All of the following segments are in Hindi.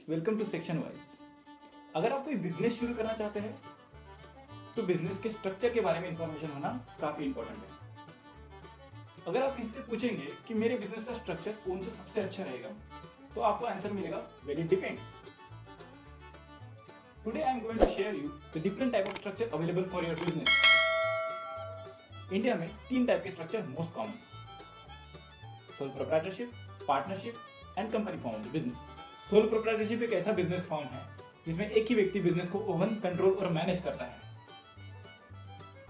Welcome to section wise. अगर आप कोई बिजनेस शुरू करना चाहते हैं तो बिजनेस के स्ट्रक्चर के बारे में इंफॉर्मेशन होना काफी इंपॉर्टेंट है। अगर आप किसी से पूछेंगे कि मेरे बिजनेस का स्ट्रक्चर कौन सा सबसे अच्छा रहेगा तो आपको आंसर मिलेगा very depend. Today I am going to share you the different type of structure available for your business. India में 3 टाइप के structure most common: sole proprietorship, partnership and company form of the business. Sole proprietorship एक ऐसा बिजनेस फॉर्म है जिसमें एक ही व्यक्ति बिजनेस को ओन, कंट्रोल और मैनेज करता है।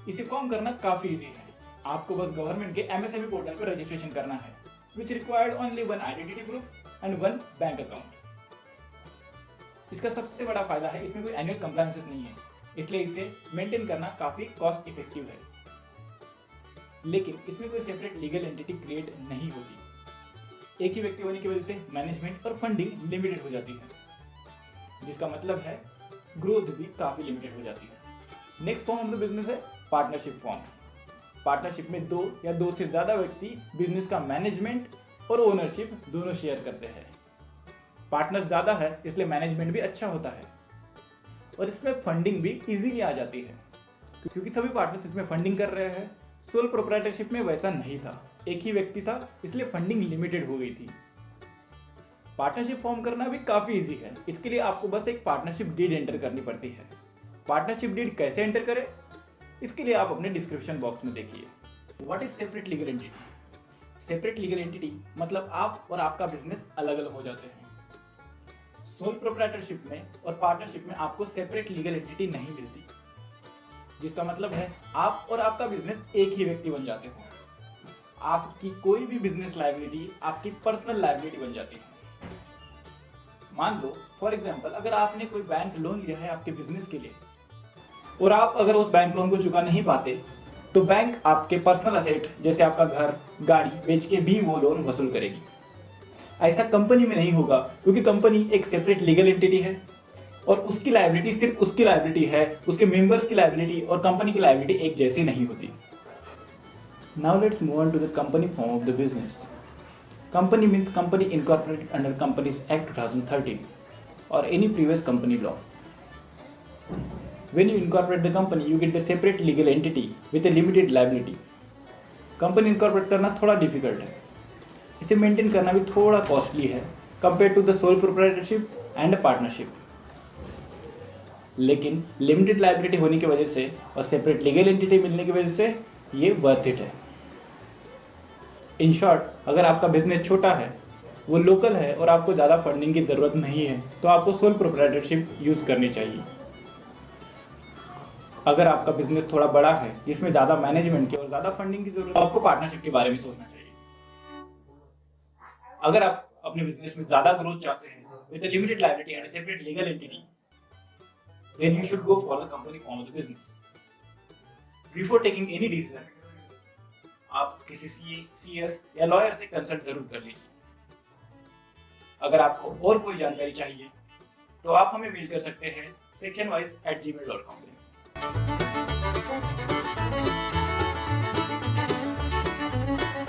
इसे फॉर्म करना काफी इजी है। आपको बस गवर्नमेंट के एमएसएमई पोर्टल पर रजिस्ट्रेशन करना है, which required only one identity proof and one bank account. इसका सबसे बड़ा फायदा है इसमें कोई एनुअल कंप्लायंसेस नहीं है, इसलिए इसे मेंटेन करना काफी कॉस्ट इफेक्टिव है। लेकिन इसमें कोई सेपरेट लीगल एंटिटी क्रिएट नहीं होती। एक ही व्यक्ति होने की वजह से मैनेजमेंट और फंडिंग लिमिटेड हो जाती है, जिसका मतलब है ग्रोथ भी काफी लिमिटेड हो जाती है। Next form of the business है पार्टनरशिप फॉर्म। पार्टनरशिप में 2 या 2 से ज्यादा व्यक्ति बिजनेस का मैनेजमेंट और ओनरशिप दोनों शेयर करते हैं। पार्टनर ज्यादा है इसलिए मैनेजमेंट भी अच्छा होता है और इसमें फंडिंग भी इजीली आ जाती है क्योंकि सभी पार्टनर्स इसमें फंडिंग कर रहे हैं। सोल प्रोप्राइटरशिप में वैसा नहीं था, एक ही व्यक्ति था इसलिए फंडिंग लिमिटेड हो गई थी। पार्टनरशिप फॉर्म करना भी काफी इजी है। इसके लिए आपको बस एक पार्टनरशिप डीड एंटर करनी पड़ती है। पार्टनरशिप डीड कैसे एंटर करें इसके लिए आप अपने डिस्क्रिप्शन बॉक्स में देखिए। What is separate legal entity? Separate legal entity मतलब आप और आपका बिजनेस अलग अलग हो जाते हैं। सोल प्रोप्राइटरशिप में और पार्टनरशिप में आपको सेपरेट लीगल एंटिटी नहीं मिलती, जिसका मतलब है आप और आपका बिजनेस एक ही व्यक्ति बन जाते हो। आपकी कोई भी बिजनेस लायबिलिटी आपकी पर्सनल लायबिलिटी बन जाती है। मान लो फॉर एग्जांपल अगर आपने कोई बैंक लोन लिया है आपके बिजनेस के लिए और आप अगर उस बैंक लोन को चुका नहीं पाते तो बैंक आपके पर्सनल असेट जैसे आपका घर, गाड़ी बेच के भी वो लोन वसूल करेगी। ऐसा कंपनी में नहीं होगा क्योंकि कंपनी एक सेपरेट लीगल एंटिटी है और उसकी लायबिलिटी सिर्फ उसकी लायबिलिटी है, उसके मेंबर्स की लायबिलिटी और कंपनी की लायबिलिटी एक जैसी नहीं होती। Now let's move on to the company form of the business. Company means company incorporated under Companies Act 2013 or any previous company law. When you incorporate the company, you get a separate legal entity with a limited liability. Company incorporate करना थोड़ा डिफिकल्ट है, इसे मेंटेन करना भी थोड़ा कॉस्टली है compare to the sole proprietorship and partnership. लेकिन लिमिटेड लायबिलिटी होने की वजह से और सेपरेट लीगल एंटिटी मिलने की वजह से ये वर्थ इट है। इन शॉर्ट, अगर आपका बिजनेस छोटा है, वो लोकल है और आपको ज़्यादा फंडिंग की ज़रूरत नहीं है तो आपको सोल प्रोप्राइटरशिप यूज़ करनी चाहिए। अगर आपका बिजनेस थोड़ा बड़ा है जिसमें ज़्यादा मैनेजमेंट की और ज़्यादा फंडिंग की ज़रूरत है तो आपको पार्टनरशिप के बारे में सोचना चाहिए। अगर आप अपने बिजनेस में ज़्यादा ग्रोथ चाहते हैं with a limited liability and separate legal entity, then you should go for the company form of the business. Before taking any decision, आप किसी सीएस या लॉयर से कंसल्ट जरूर कर लीजिए। अगर आपको और कोई जानकारी चाहिए तो आप हमें मेल कर सकते हैं sectionwise@gmail.com पे।